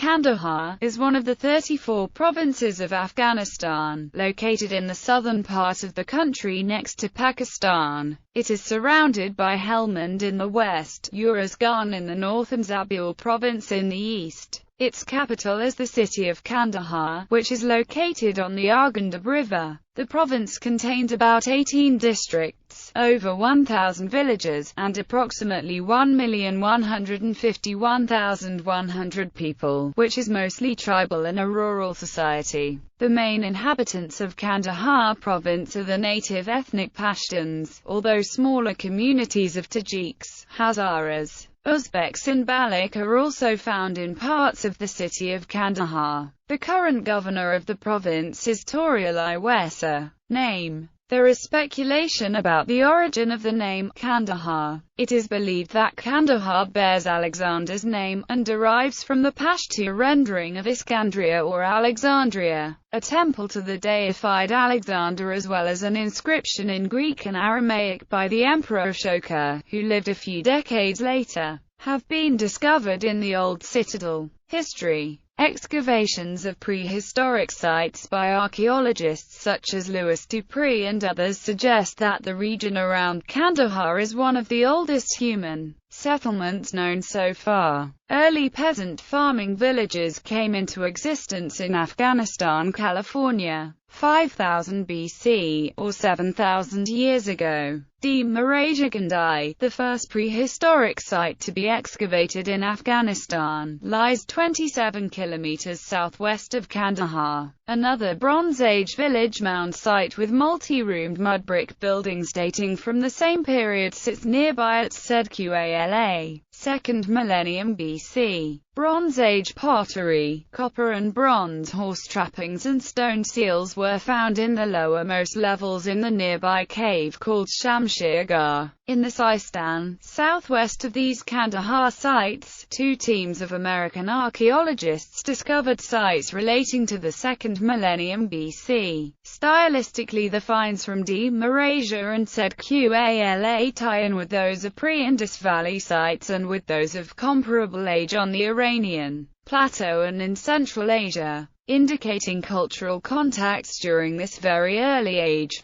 Kandahar is one of the 34 provinces of Afghanistan, located in the southern part of the country next to Pakistan. It is surrounded by Helmand in the west, Uruzgan in the north and Zabul Province in the east. Its capital is the city of Kandahar, which is located on the Arghandab River. The province contains about 18 districts, over 1,000 villages, and approximately 1,151,100 people, which is mostly tribal and a rural society. The main inhabitants of Kandahar Province are the native ethnic Pashtuns, although smaller communities of Tajiks, Hazaras, Uzbeks and Baloch are also found in parts of the city of Kandahar. The current governor of the province is Taurali Wesa. Name. There is speculation about the origin of the name Kandahar. It is believed that Kandahar bears Alexander's name, and derives from the Pashto rendering of Iskandria or Alexandria, a temple to the deified Alexander, as well as an inscription in Greek and Aramaic by the Emperor Ashoka, who lived a few decades later, have been discovered in the old citadel. History. Excavations of prehistoric sites by archaeologists such as Louis Dupree and others suggest that the region around Kandahar is one of the oldest human settlements known so far. Early peasant farming villages came into existence in Afghanistan, California, 5000 BC, or 7,000 years ago. NisarKand, the first prehistoric site to be excavated in Afghanistan, lies 27 kilometers southwest of Kandahar. Another Bronze Age village mound site with multi-roomed mud brick buildings dating from the same period sits nearby at en.wikipedia. 2nd millennium BC. Bronze Age pottery, copper and bronze horse trappings and stone seals were found in the lowermost levels in the nearby cave called Shamshirgarh. In the Sistan, southwest of these Kandahar sites, two teams of American archaeologists discovered sites relating to the 2nd millennium BC. Stylistically, the finds from Malaysia and en.wikipedia tie in with those of pre-Indus Valley sites and with those of comparable age on the Iranian Plateau and in Central Asia, indicating cultural contacts during this very early age.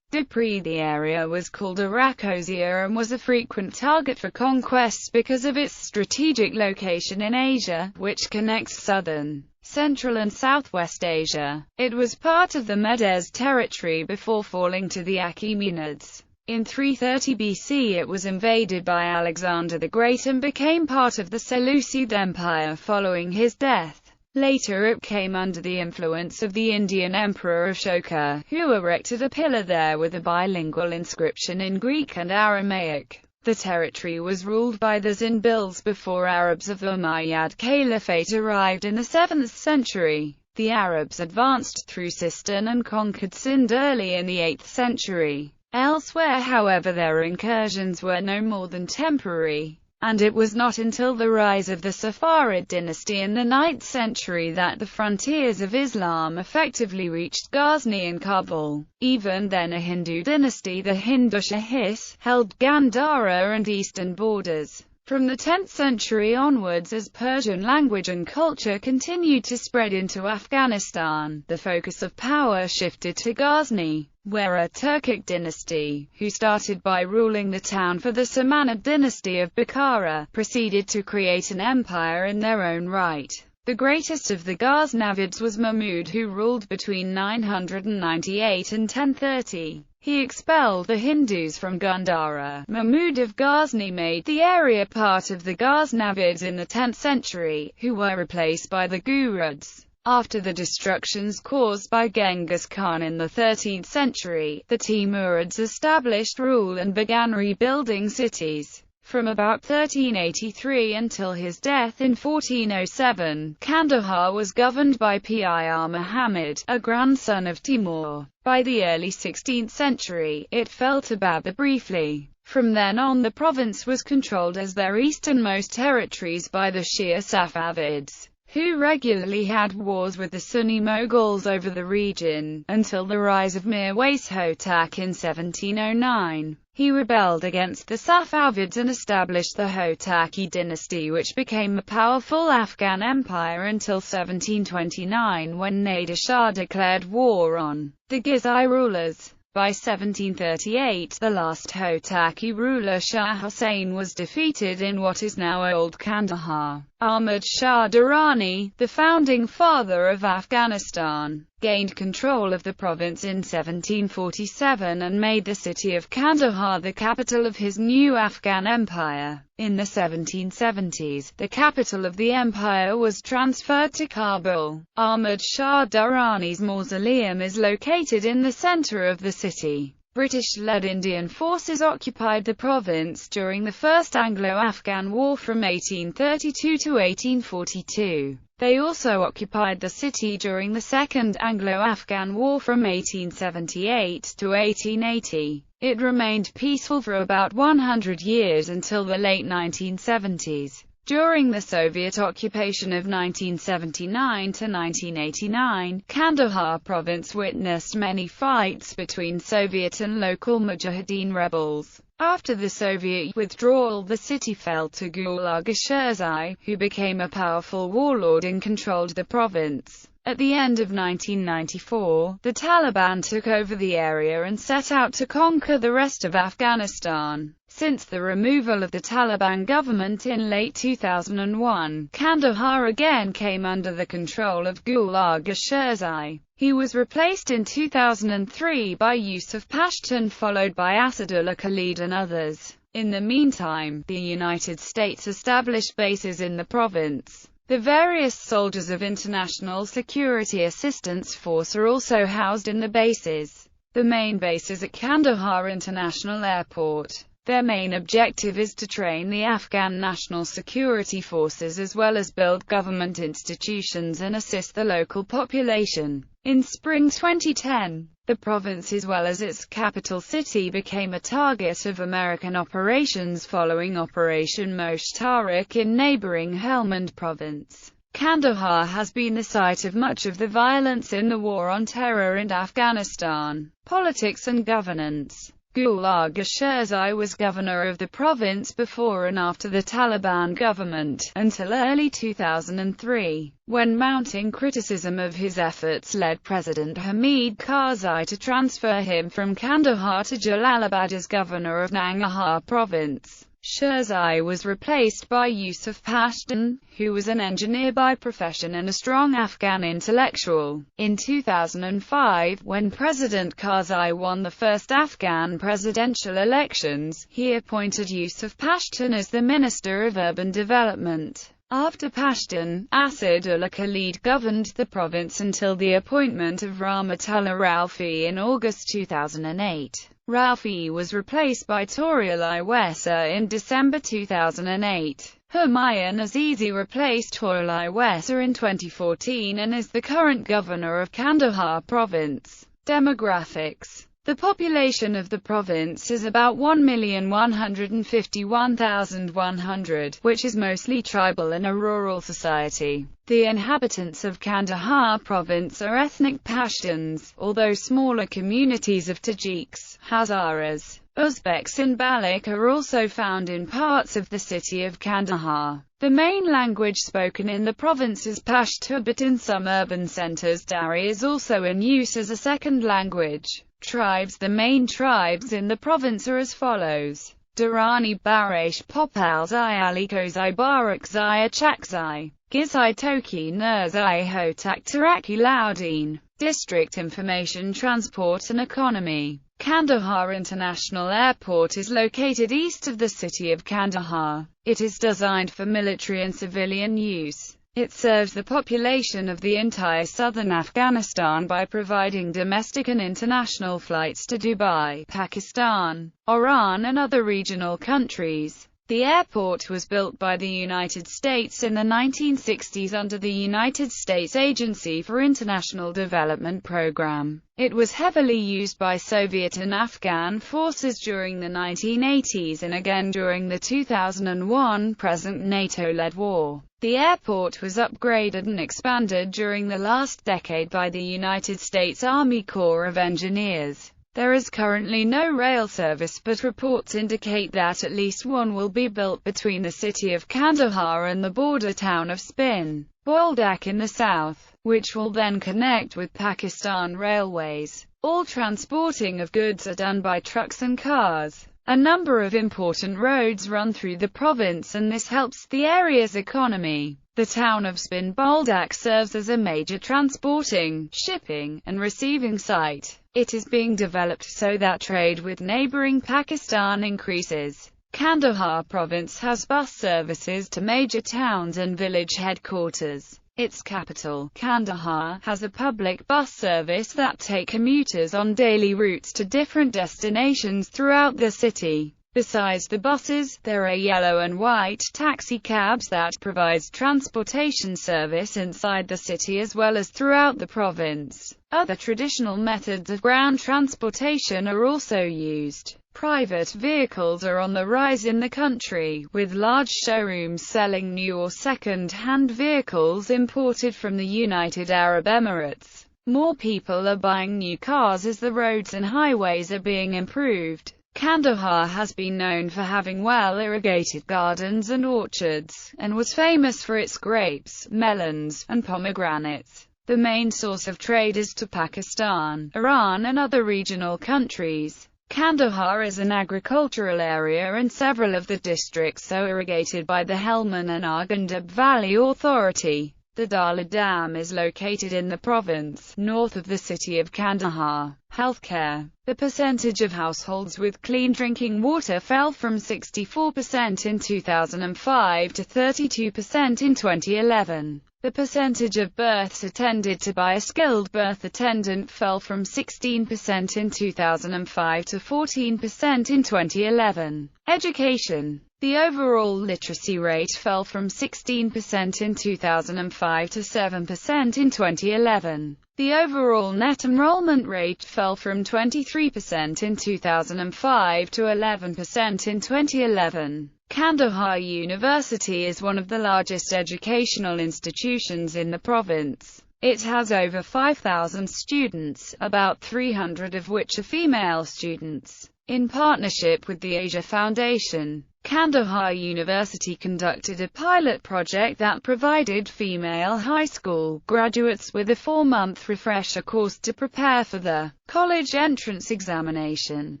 Dupree. The area was called Arachosia and was a frequent target for conquests because of its strategic location in Asia, which connects southern, central and southwest Asia. It was part of the Medes territory before falling to the Achaemenids. In 330 BC it was invaded by Alexander the Great and became part of the Seleucid Empire following his death. Later it came under the influence of the Indian Emperor Ashoka, who erected a pillar there with a bilingual inscription in Greek and Aramaic. The territory was ruled by the Zinbils before Arabs of the Umayyad Caliphate arrived in the 7th century. The Arabs advanced through Sistan and conquered Sind early in the 8th century. Elsewhere, however, their incursions were no more than temporary, and it was not until the rise of the Safarid dynasty in the 9th century that the frontiers of Islam effectively reached Ghazni and Kabul. Even then, a Hindu dynasty, the Hindu Shahis, held Gandhara and eastern borders. From the 10th century onwards, as Persian language and culture continued to spread into Afghanistan, the focus of power shifted to Ghazni, where a Turkic dynasty, who started by ruling the town for the Samanid dynasty of Bukhara, proceeded to create an empire in their own right. The greatest of the Ghaznavids was Mahmud, who ruled between 998 and 1030. He expelled the Hindus from Gandhara. Mahmud of Ghazni made the area part of the Ghaznavids in the 10th century, who were replaced by the Ghurids. After the destructions caused by Genghis Khan in the 13th century, the Timurids established rule and began rebuilding cities. From about 1383 until his death in 1407, Kandahar was governed by Pir Muhammad, a grandson of Timur. By the early 16th century, it fell to Babur briefly. From then on, the province was controlled as their easternmost territories by the Shia Safavids, who regularly had wars with the Sunni Mughals over the region, until the rise of Mir Wais Hotak in 1709. He rebelled against the Safavids and established the Hotaki dynasty, which became a powerful Afghan empire until 1729, when Nader Shah declared war on the Ghizai rulers. By 1738, the last Hotaki ruler, Shah Hussain, was defeated in what is now old Kandahar. Ahmad Shah Durrani, the founding father of Afghanistan, gained control of the province in 1747 and made the city of Kandahar the capital of his new Afghan empire. In the 1770s, the capital of the empire was transferred to Kabul. Ahmad Shah Durrani's mausoleum is located in the center of the city. British-led Indian forces occupied the province during the First Anglo-Afghan War from 1832 to 1842. They also occupied the city during the Second Anglo-Afghan War from 1878 to 1880. It remained peaceful for about 100 years until the late 1970s. During the Soviet occupation of 1979 to 1989, Kandahar Province witnessed many fights between Soviet and local Mujahideen rebels. After the Soviet withdrawal, the city fell to Ghulag Ashirzai, who became a powerful warlord and controlled the province. At the end of 1994, the Taliban took over the area and set out to conquer the rest of Afghanistan. Since the removal of the Taliban government in late 2001, Kandahar again came under the control of Ghulag Ashirzai. He was replaced in 2003 by Yusuf Pashtun, followed by Asadullah Khalid and others. In the meantime, the United States established bases in the province. The various soldiers of International Security Assistance Force are also housed in the bases. The main base is at Kandahar International Airport. Their main objective is to train the Afghan National Security Forces as well as build government institutions and assist the local population. In spring 2010, the province as well as its capital city became a target of American operations following Operation Moshtarak in neighboring Helmand Province. Kandahar has been the site of much of the violence in the war on terror in Afghanistan. Politics and governance. Ghulag Ashirzai was governor of the province before and after the Taliban government, until early 2003, when mounting criticism of his efforts led President Hamid Karzai to transfer him from Kandahar to Jalalabad as governor of Nangarhar province. Shirzai was replaced by Yusuf Pashtun, who was an engineer by profession and a strong Afghan intellectual. In 2005, when President Karzai won the first Afghan presidential elections, he appointed Yusuf Pashtun as the Minister of Urban Development. After Pashtun, Asadullah Khalid governed the province until the appointment of Rahmatullah Raufi in August 2008. Raufi was replaced by Taurulai Wesa in December 2008. Humayun Azizi replaced Taurulai Wesa in 2014 and is the current governor of Kandahar Province. Demographics. The population of the province is about 1,151,100, which is mostly tribal and a rural society. The inhabitants of Kandahar province are ethnic Pashtuns, although smaller communities of Tajiks, Hazaras, Uzbeks and Baloch are also found in parts of the city of Kandahar. The main language spoken in the province is Pashto, but in some urban centers Dari is also in use as a second language. Tribes. The main tribes in the province are as follows: Durrani, Barash, Popalzai, Alikozai, Barakzai, Achakzai, Gizai, Toki, Nurzai, Hotak, Taraki, Laudin. District information, transport and economy. Kandahar International Airport is located east of the city of Kandahar. It is designed for military and civilian use. It serves the population of the entire southern Afghanistan by providing domestic and international flights to Dubai, Pakistan, Iran and other regional countries. The airport was built by the United States in the 1960s under the United States Agency for International Development Program. It was heavily used by Soviet and Afghan forces during the 1980s and again during the 2001 present NATO-led war. The airport was upgraded and expanded during the last decade by the United States Army Corps of Engineers. There is currently no rail service, but reports indicate that at least one will be built between the city of Kandahar and the border town of Spin Boldak in the south, which will then connect with Pakistan Railways. All transporting of goods are done by trucks and cars. A number of important roads run through the province, and this helps the area's economy. The town of Spin Boldak serves as a major transporting, shipping, and receiving site. It is being developed so that trade with neighboring Pakistan increases. Kandahar Province has bus services to major towns and village headquarters. Its capital, Kandahar, has a public bus service that take commuters on daily routes to different destinations throughout the city. Besides the buses, there are yellow and white taxi cabs that provides transportation service inside the city as well as throughout the province. Other traditional methods of ground transportation are also used. Private vehicles are on the rise in the country, with large showrooms selling new or second-hand vehicles imported from the United Arab Emirates. More people are buying new cars as the roads and highways are being improved. Kandahar has been known for having well-irrigated gardens and orchards, and was famous for its grapes, melons, and pomegranates. The main source of trade is to Pakistan, Iran and other regional countries. Kandahar is an agricultural area and several of the districts are irrigated by the Helmand and Arghandab Valley Authority. The Dala Dam is located in the province, north of the city of Kandahar. Healthcare. The percentage of households with clean drinking water fell from 64% in 2005 to 32% in 2011. The percentage of births attended to by a skilled birth attendant fell from 16% in 2005 to 14% in 2011. Education. The overall literacy rate fell from 16% in 2005 to 7% in 2011. The overall net enrollment rate fell from 23% in 2005 to 11% in 2011. Kandahar University is one of the largest educational institutions in the province. It has over 5,000 students, about 300 of which are female students. In partnership with the Asia Foundation, Kandahar University conducted a pilot project that provided female high school graduates with a 4-month refresher course to prepare for the college entrance examination.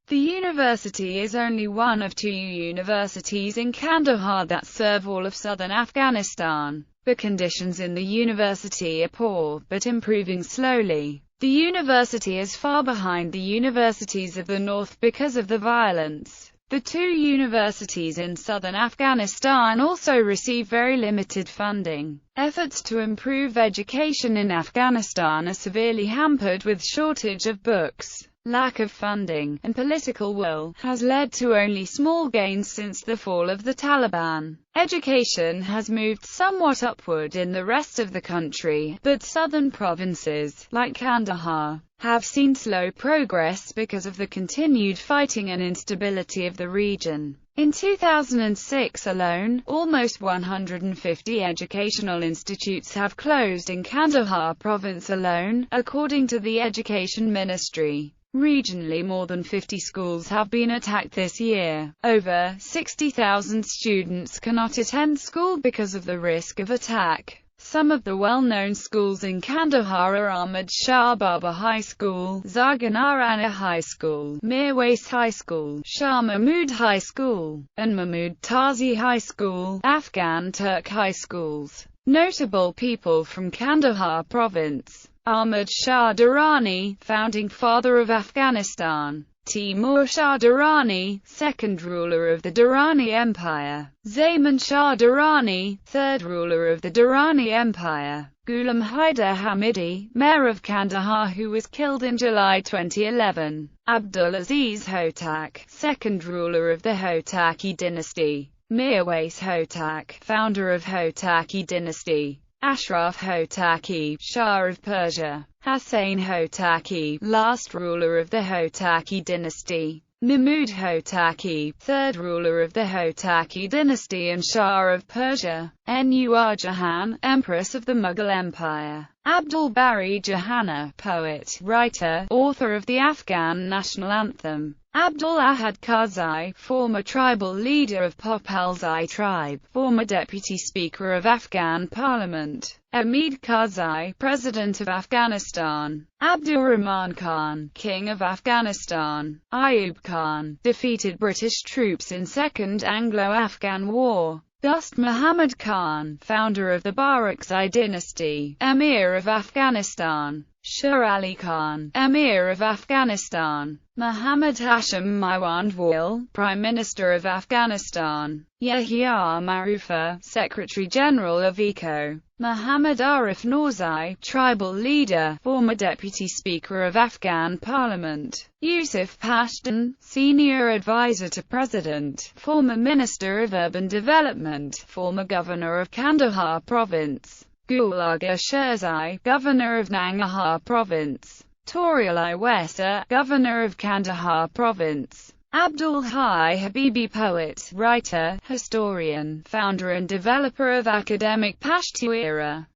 The university is only one of 2 universities in Kandahar that serve all of southern Afghanistan. The conditions in the university are poor, but improving slowly. The university is far behind the universities of the north because of the violence. The 2 universities in southern Afghanistan also receive very limited funding. Efforts to improve education in Afghanistan are severely hampered with shortage of books. Lack of funding, and political will, has led to only small gains since the fall of the Taliban. Education has moved somewhat upward in the rest of the country, but southern provinces, like Kandahar, have seen slow progress because of the continued fighting and instability of the region. In 2006 alone, almost 150 educational institutes have closed in Kandahar province alone, according to the Education Ministry. Regionally, more than 50 schools have been attacked this year. Over 60,000 students cannot attend school because of the risk of attack. Some of the well-known schools in Kandahar are Ahmad Shah Baba High School, Zarganarana High School, Mirwais High School, Shah Mahmud High School, and Mahmud Tazi High School, Afghan Turk High Schools. Notable people from Kandahar Province: Ahmad Shah Durrani, founding father of Afghanistan. Timur Shah Durrani, second ruler of the Durrani Empire. Zaman Shah Durrani, third ruler of the Durrani Empire. Ghulam Haider Hamidi, mayor of Kandahar who was killed in July 2011. Abdulaziz Hotak, second ruler of the Hotaki dynasty. Mirwais Hotak, founder of Hotaki dynasty. Ashraf Hotaki, Shah of Persia. Hussein Hotaki, last ruler of the Hotaki dynasty. Mahmud Hotaki, third ruler of the Hotaki dynasty and Shah of Persia. Nur Jahan, Empress of the Mughal Empire. Abdul Bari Jahana, poet, writer, author of the Afghan national anthem. Abdul Ahad Karzai, former tribal leader of Popalzai tribe, former deputy speaker of Afghan parliament. Hamid Karzai, President of Afghanistan. Abdur Rahman Khan, King of Afghanistan. Ayub Khan, defeated British troops in Second Anglo-Afghan War. Dost Muhammad Khan, founder of the Barakzai dynasty, Emir of Afghanistan. Shah Ali Khan, Emir of Afghanistan. Muhammad Hashim Maiwandwal, Prime Minister of Afghanistan. Yahya Marufa, Secretary-General of ECO. Muhammad Arif Norzai, Tribal Leader, former Deputy Speaker of Afghan Parliament. Yusuf Pashtun, Senior Advisor to President, former Minister of Urban Development, former Governor of Kandahar Province. Gulaga Sherzai, Governor of Nangarhar Province. Tauriali Westa, Governor of Kandahar Province. Abdul Hai Habibi, poet, writer, historian, founder and developer of academic Pashto era.